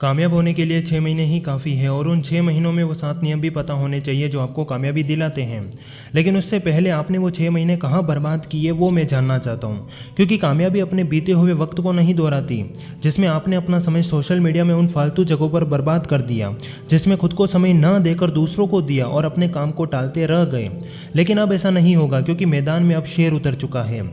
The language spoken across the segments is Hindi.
कामयाब होने के लिए 6 महीने ही काफ़ी है और उन 6 महीनों में वो 7 नियम भी पता होने चाहिए जो आपको कामयाबी दिलाते हैं। लेकिन उससे पहले आपने वो 6 महीने कहाँ बर्बाद किए वो मैं जानना चाहता हूँ, क्योंकि कामयाबी अपने बीते हुए वक्त को नहीं दोहराती, जिसमें आपने अपना समय सोशल मीडिया में उन फालतू जगहों पर बर्बाद कर दिया, जिसमें खुद को समय न देकर दूसरों को दिया और अपने काम को टालते रह गए। लेकिन अब ऐसा नहीं होगा, क्योंकि मैदान में अब शेर उतर चुका है।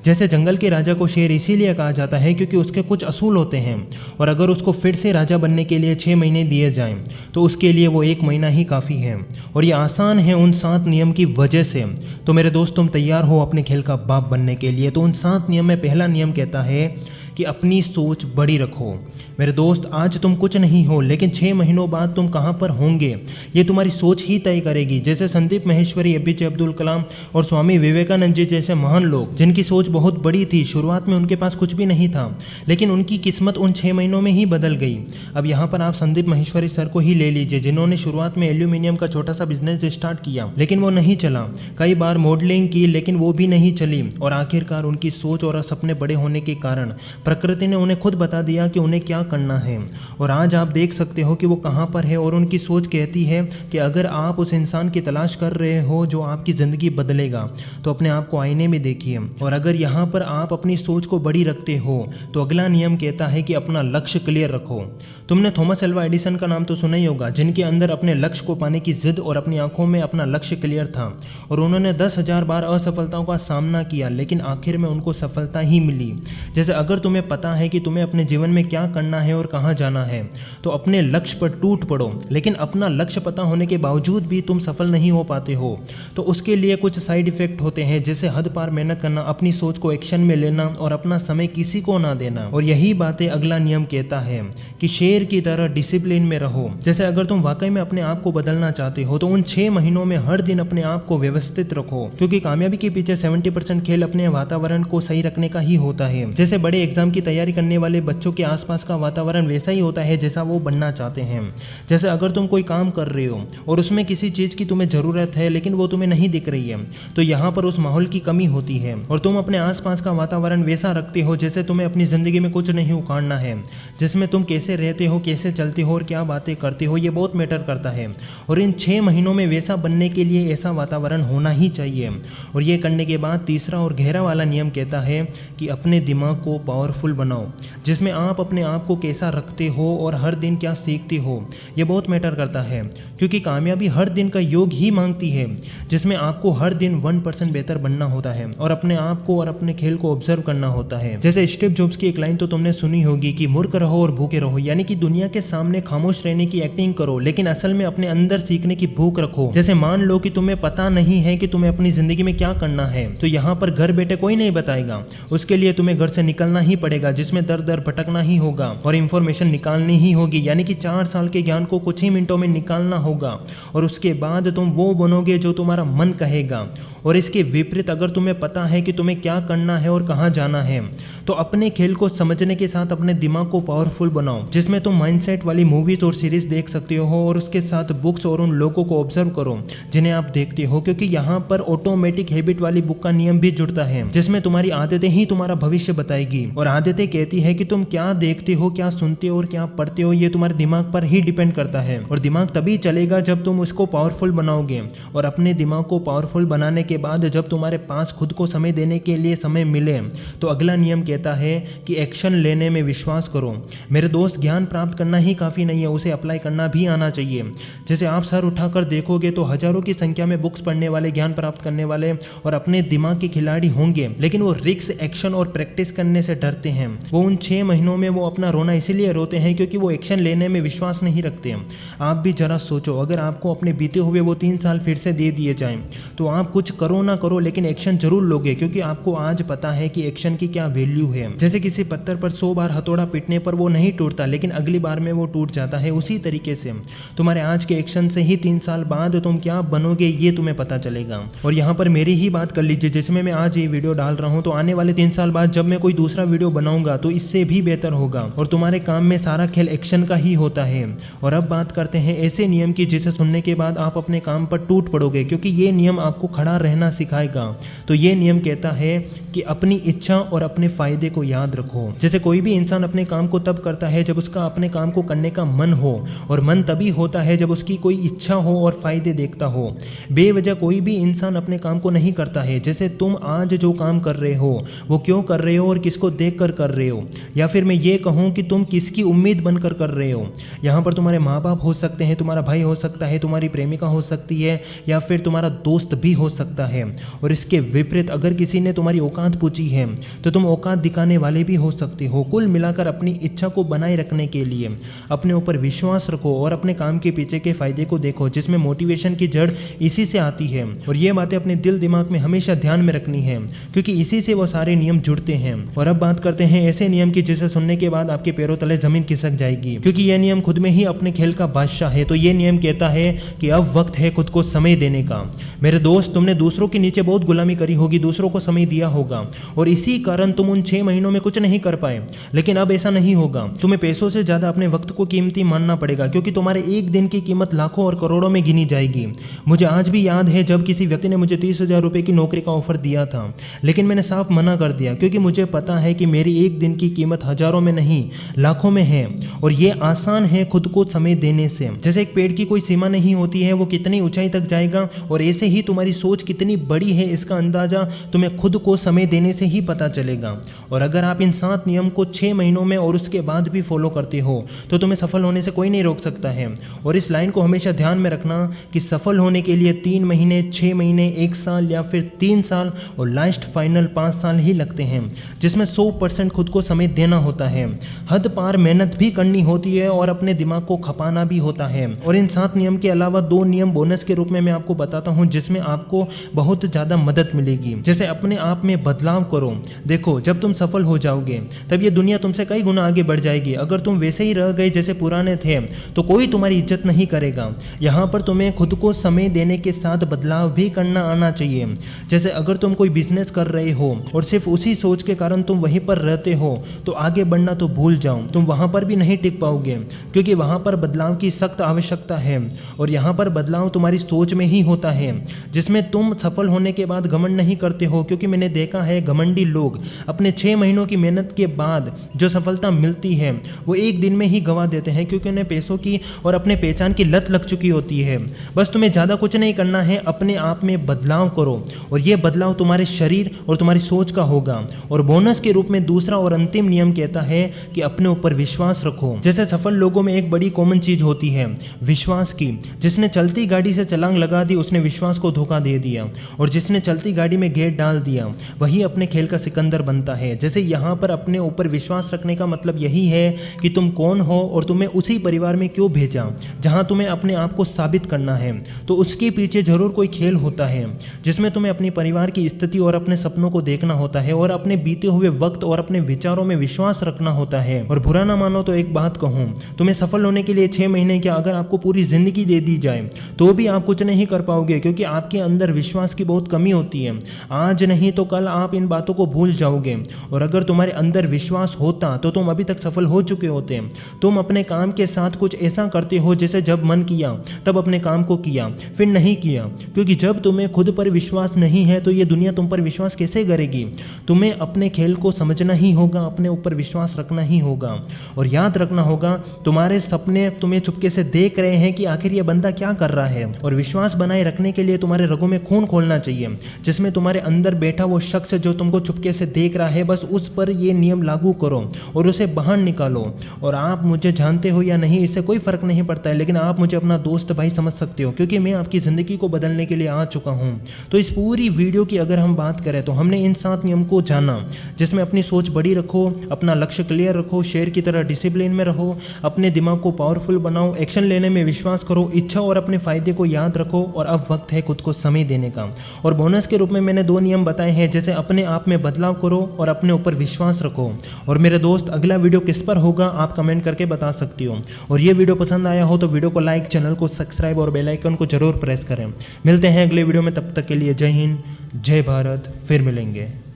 जैसे जंगल के राजा को शेर इसीलिए कहा जाता है क्योंकि उसके कुछ असूल होते हैं, और अगर उसको फिर से राजा बनने के लिए 6 महीने दिए जाएं तो उसके लिए वो 1 महीना ही काफ़ी है, और ये आसान है उन 7 नियम की वजह से। तो मेरे दोस्त, तुम तैयार हो अपने खेल का बाप बनने के लिए? तो उन 7 नियम में पहला नियम कहता है कि अपनी सोच बड़ी रखो। मेरे दोस्त, आज तुम कुछ नहीं हो, लेकिन 6 महीनों बाद तुम कहाँ पर होंगे ये तुम्हारी सोच ही तय करेगी। जैसे संदीप माहेश्वरी, एपीजे अब्दुल कलाम और स्वामी विवेकानंद जी जैसे महान लोग, जिनकी सोच बहुत बड़ी थी, शुरुआत में उनके पास कुछ भी नहीं था, लेकिन उनकी किस्मत उन 6 महीनों में ही बदल गई। अब यहाँ पर आप संदीप माहेश्वरी सर को ही ले लीजिए, जिन्होंने शुरुआत में एल्यूमिनियम का छोटा सा बिजनेस स्टार्ट किया, लेकिन वो नहीं चला। कई बार मॉडलिंग की, लेकिन वो भी नहीं चली, और आखिरकार उनकी सोच और सपने बड़े होने के कारण प्रकृति ने उन्हें खुद बता दिया कि उन्हें क्या करना है। और आज आप देख सकते हो कि वो कहाँ पर है, और उनकी सोच कहती है कि अगर आप उस इंसान की तलाश कर रहे हो जो आपकी ज़िंदगी बदलेगा, तो अपने आप को आईने में देखिए। और अगर यहाँ पर आप अपनी सोच को बड़ी रखते हो तो अगला नियम कहता है कि अपना लक्ष्य क्लियर रखो। तुमने थॉमस अल्वा एडिसन का नाम तो सुना ही होगा, जिनके अंदर अपने लक्ष्य को पाने की जिद और अपनी आंखों में अपना लक्ष्य क्लियर था, और उन्होंने 10,000 बार असफलताओं का सामना किया, लेकिन आखिर में उनको सफलता ही मिली। जैसे अगर तुम्हें पता है कि तुम्हें अपने जीवन में क्या करना है और कहाँ जाना है, तो अपने लक्ष्य पर टूट पड़ो। लेकिन अपना लक्ष्य पता होने के बावजूद भी तुम सफल नहीं हो पाते हो, तो उसके लिए कुछ साइड इफेक्ट होते हैं, जैसे हद पार मेहनत करना, अपनी सोच को एक्शन में लेना और अपना समय किसी को ना देना। और यही बातें अगला नियम कहता है कि शेर की तरह डिसिप्लिन में रहो। जैसे अगर तुम वाकई में अपने आप को बदलना चाहते हो तो उन 6 महीनों में हर दिन अपने आप को व्यवस्थित रखो, क्योंकि कामयाबी के पीछे 70% खेल अपने वातावरण को सही रखने का ही होता है। जैसे बड़े एग्जाम की तैयारी करने वाले बच्चों के आसपास का वातावरण वैसा ही होता है जैसा वो बनना चाहते हैं। जैसे अगर तुम कोई काम कर रहे हो और उसमें किसी चीज़ की तुम्हें ज़रूरत है, लेकिन वो तुम्हें नहीं दिख रही है, तो यहाँ पर उस माहौल की कमी होती है, और तुम अपने आसपास का वातावरण वैसा रखते हो जैसे तुम्हें अपनी ज़िंदगी में कुछ नहीं उखाड़ना है, जिसमें तुम कैसे रहते हो, कैसे चलते हो और क्या बातें करते हो, ये बहुत मैटर करता है। और इन 6 महीनों में वैसा बनने के लिए ऐसा वातावरण होना ही चाहिए। और ये करने के बाद तीसरा और गहरा वाला नियम कहता है कि अपने दिमाग को पावरफुल बनाओ, जिसमें आप अपने आप को कैसा रखते हो और हर दिन क्या सीखते हो, ये बहुत मैटर करता है, क्योंकि कामयाबी हर दिन का योग ही मांगती है, जिसमें आपको हर दिन 1% बेहतर बनना होता है और अपने आप को और अपने खेल को ऑब्जर्व करना होता है। जैसे स्टीव जॉब्स की एक लाइन तो तुमने सुनी होगी कि मूर्ख रहो और भूखे रहो, यानी कि दुनिया के सामने खामोश रहने की एक्टिंग करो, लेकिन असल में अपने अंदर सीखने की भूख रखो। जैसे मान लो कि तुम्हें पता नहीं है कि तुम्हें अपनी जिंदगी में क्या करना है, तो यहाँ पर घर बैठे कोई नहीं बताएगा, उसके लिए तुम्हें घर से निकलना ही पड़ेगा, जिसमें दर दर भटकना ही होगा और इंफॉर्मेशन निकालनी ही होगी, यानी कि 4 साल के ज्ञान को कुछ ही मिनटों में निकालना होगा, और उसके बाद तुम वो बनोगे जो तुम्हारा मन कहेगा। और इसके विपरीत अगर तुम्हें पता है कि तुम्हें क्या करना है और कहाँ जाना है, तो अपने खेल को समझने के साथ अपने दिमाग को पावरफुल बनाओ, जिसमें तुम माइंडसेट वाली मूवीज और सीरीज देख सकते हो, और उसके साथ बुक्स और उन लोगों को ऑब्जर्व करो जिन्हें आप देखते हो, क्योंकि यहाँ पर ऑटोमेटिक हैबिट वाली बुक का नियम भी जुड़ता है, जिसमें तुम्हारी आदतें ही तुम्हारा भविष्य बताएगी। और आदतें कहती है कि तुम क्या देखते हो, क्या सुनते हो और क्या पढ़ते हो, ये तुम्हारे दिमाग पर ही डिपेंड करता है, और दिमाग तभी चलेगा जब तुम उसको पावरफुल बनाओगे। और अपने दिमाग को पावरफुल बनाने के बाद जब तुम्हारे पास खुद को समय देने के लिए समय मिले, तो अगला नियम कहता है कि एक्शन लेने में विश्वास करो। मेरे दोस्त, ज्ञान प्राप्त करना ही काफ़ी नहीं है, उसे अप्लाई करना भी आना चाहिए। जैसे आप सर उठाकर देखोगे तो हजारों की संख्या में बुक्स पढ़ने वाले, ज्ञान प्राप्त करने वाले और अपने दिमाग के खिलाड़ी होंगे, लेकिन वो रिस्क, एक्शन और प्रैक्टिस करने से डरते हैं। वो उन 6 महीनों में वो अपना रोना इसीलिए रोते हैं क्योंकि वो एक्शन लेने में विश्वास नहीं रखते। आप भी जरा सोचो, अगर आपको अपने बीते हुए वो 3 साल फिर से दे दिए जाएं, तो आप कुछ करो ना करो, लेकिन एक्शन जरूर लोगे, क्योंकि आपको आज पता है कि एक्शन की क्या वैल्यू है। जैसे किसी पत्थर पर 100 बार हथौड़ा पीटने पर वो नहीं टूटता, लेकिन अगली बार में वो टूट जाता है। उसी तरीके से तुम्हारे आज के एक्शन से ही 3 साल बाद तुम क्या बनोगे ये तुम्हें पता चलेगा। और यहाँ पर मेरी ही बात कर लीजिए, जिसमें मैं आज ये वीडियो डाल रहा हूँ, तो आने वाले 3 साल बाद जब मैं कोई दूसरा वीडियो बनाऊंगा तो इससे भी बेहतर होगा, और तुम्हारे काम में सारा खेल एक्शन का ही होता है। और अब बात करते हैं ऐसे नियम की जिसे सुनने के बाद आप अपने काम पर टूट पड़ोगे, क्योंकि ये नियम आपको खड़ा रहना सिखाएगा। तो ये नियम कहता है कि अपनी इच्छा और अपने फायदे को याद रखो। जैसे कोई भी इंसान अपने काम को तब करता है जब उसका अपने काम को करने का मन हो, और मन तभी होता है जब उसकी कोई इच्छा हो और फायदे देखता हो। बेवजह कोई भी इंसान अपने काम को नहीं करता है। जैसे तुम आज जो काम कर रहे हो वो क्यों कर रहे हो और किसको देखकर कर रहे हो, या फिर मैं ये कहूँ कि तुम किसकी उम्मीद बनकर कर रहे हो। यहाँ पर तुम्हारे माँ बाप हो सकते हैं, तुम्हारा भाई हो सकता है, तुम्हारी प्रेमिका हो सकती है, या फिर तुम्हारा दोस्त भी हो सकता है। और इसके विपरीत अगर किसी ने तुम्हारी औकात पूछी है तो तुम औकात दिखाने वाले भी हो सकते हो। कुल मिलाकर अपनी इच्छा को बनाए रखने के लिए अपने ऊपर विश्वास रखो और अपने काम के पीछे के फायदे को देखो, जिसमें मोटिवेशन की जड़ इसी से आती है। और ये बातें अपने दिल दिमाग में हमेशा ध्यान में रखनी है, क्योंकि इसी से वो सारे नियम जुड़ते हैं। और अब बात करते हैं ऐसे नियम की जिसे सुनने के बाद आपके पैरों तले जमीन खिसक जाएगी, क्योंकि यह नियम खुद में ही अपने खेल का बादशाह है। तो ये नियम कहता है कि अब वक्त है खुद को समय देने का। मेरे दोस्त, तुमने दूसरों के नीचे बहुत गुलामी करी होगी, दूसरों को समय दिया होगा, और इसी कारण तुम उन 6 महीनों में कुछ नहीं कर पाए। लेकिन अब ऐसा नहीं होगा। तुम्हें पैसों से ज्यादा अपने वक्त को कीमती मानना पड़ेगा, क्योंकि तुम्हारे एक दिन की कीमत लाखों और करोड़ों में गिनी जाएगी। मुझे आज भी याद है जब किसी व्यक्ति ने मुझे 30,000 रुपए की नौकरी का ऑफर दिया था, लेकिन मैंने साफ मना कर दिया, क्योंकि मुझे पता है कि मेरी एक दिन की कीमत हजारों में नहीं लाखों में है। और ये आसान है खुद को समय देने से। जैसे एक पेड़ की कोई सीमा नहीं होती है, वो कितनी ऊंचाई तक जाएगा, और ऐसे ही तुम्हारी सोच कितनी बड़ी है इसका अंदाजा तुम्हें खुद को समय देने से ही पता चलेगा। और अगर आप इन 7 नियम को 6 महीनों में और उसके बाद भी फॉलो करते हो तो तुम्हें सफल होने से कोई नहीं रोक सकता है। और इस लाइन को हमेशा ध्यान में रखना कि सफल होने के लिए 3 महीने, 6 महीने, 1 साल या फिर 3 साल और लास्ट फाइनल 5 साल ही लगते हैं, जिसमें 100% खुद को समय देना होता है। हद पार मेहनत भी करनी होती है और अपने दिमाग को खपाना भी होता है। और इन 7 नियम के अलावा 2 नियम बोनस के रूप में मैं आपको बताता हूं, जिसमें आपको बहुत ज़्यादा मदद मिलेगी। जैसे अपने आप में बदलाव करो। देखो, जब तुम सफल हो जाओगे तब ये दुनिया तुमसे कई गुना आगे बढ़ जाएगी। अगर तुम वैसे ही रह गए जैसे पुराने थे तो कोई तुम्हारी इज्जत नहीं करेगा। यहाँ पर तुम्हें खुद को समय देने के साथ बदलाव भी करना आना चाहिए। जैसे अगर तुम कोई बिजनेस कर रहे हो और सिर्फ उसी सोच के कारण तुम वहीं पर रहते हो तो आगे बढ़ना तो भूल जाओ, तुम वहाँ पर भी नहीं टिक पाओगे, क्योंकि वहाँ पर बदलाव की सख्त आवश्यकता है। और यहाँ पर बदलाव तुम्हारी सोच में ही होता है, जिसमें तुम सफल होने के बाद घमंड नहीं करते हो। क्योंकि मैंने देखा है घमंडी लोग अपने 6 महीनों की मेहनत के बाद जो सफलता मिलती है वो एक दिन में ही गंवा देते हैं, क्योंकि उन्हें पैसों की और अपने पहचान की लत लग चुकी होती है। बस तुम्हें ज़्यादा कुछ नहीं करना है, अपने आप में बदलाव करो, और ये बदलाव तुम्हारे शरीर और तुम्हारी सोच का होगा। और बोनस के रूप में दूसरा और अंतिम नियम कहता है कि अपने ऊपर विश्वास रखो। जैसे सफल लोगों में एक बड़ी कॉमन चीज होती है विश्वास की। जिसने चलती गाड़ी से छलांग लगा दी उसने विश्वास को धोखा दे दिया, और जिसने चलती गाड़ी में गेट डाल दिया वही अपने खेल का सिकंदर बनता है। जैसे यहाँ पर अपने ऊपर विश्वास रखने का मतलब यही है कि तुम कौन हो और तुम्हें उसी परिवार में क्यों भेजा जहाँ तुम्हें अपने आप को साबित करना है। तो उसके पीछे जरूर कोई खेल होता है जिसमें तुम्हें अपने परिवार की स्थिति और अपने सपनों को देखना होता है, और अपने बीते हुए वक्त और अपने विचारों में विश्वास रखना होता है। और बुरा ना मानो तो एक बात कहूँ, तुम्हें सफल होने के लिए 6 महीने क्या अगर आपको पूरी जिंदगी दे दी जाए तो भी आप कुछ नहीं कर पाओगे, क्योंकि आपके अंदर विश्वास की बहुत कमी होती है। आज नहीं तो कल आप इन बातों को भूल जाओगे, और अगर तुम्हारे अंदर विश्वास होता तो तुम अभी तक सफल हो चुके होते। तुम अपने काम के साथ कुछ ऐसा करते हो जैसे जब मन किया तब अपने काम को किया, फिर नहीं किया, क्योंकि जब तुम्हें खुद पर विश्वास नहीं है तो ये दुनिया तुम पर विश्वास कैसे करेगी। तुम्हें अपने खेल को समझना ही होगा, अपने ऊपर विश्वास रखना ही होगा, और याद रखना होगा तुम्हारे सपने तुम्हें चुपके से देख रहे हैं कि आखिर ये बंदा क्या कर रहा है। और विश्वास बनाए रखने के लिए तुम्हारे रगों में खून खोलना चाहिए, जिसमें तुम्हारे अंदर बैठा वो शख्स जो तुमको चुपके से देख रहा है, बस उस पर ये नियम लागू करो और उसे बाहर निकालो। और आप मुझे जानते हो या नहीं इससे कोई फर्क नहीं पड़ता है, लेकिन आप मुझे अपना दोस्त भाई समझ सकते हो, क्योंकि मैं आपकी ज़िंदगी को बदलने के लिए आ चुका हूँ। तो इस पूरी वीडियो की अगर हम बात करें तो हमने इन 7 नियम को जाना, जिसमें अपनी सोच बड़ी रखो, अपना लक्ष्य क्लियर रखो, शेर की तरह डिसिप्लिन में रहो, अपने दिमाग को पावरफुल बनाओ, एक्शन लेने में विश्वास करो, इच्छा और अपने फायदे को याद रखो, और अब वक्त है खुद को समय देने का। और बोनस के रूप में मैंने 2 नियम बताए हैं, जैसे अपने आप में बदलाव करो और अपने ऊपर विश्वास रखो। और मेरे दोस्त, अगला वीडियो किस पर होगा आप कमेंट करके बता सकती हो। और ये वीडियो पसंद आया हो तो वीडियो को लाइक, चैनल को सब्सक्राइब और बेल आइकन को जरूर प्रेस करें। मिलते हैं अगले वीडियो में, तब तक के लिए जय हिंद, जय भारत, फिर मिलेंगे।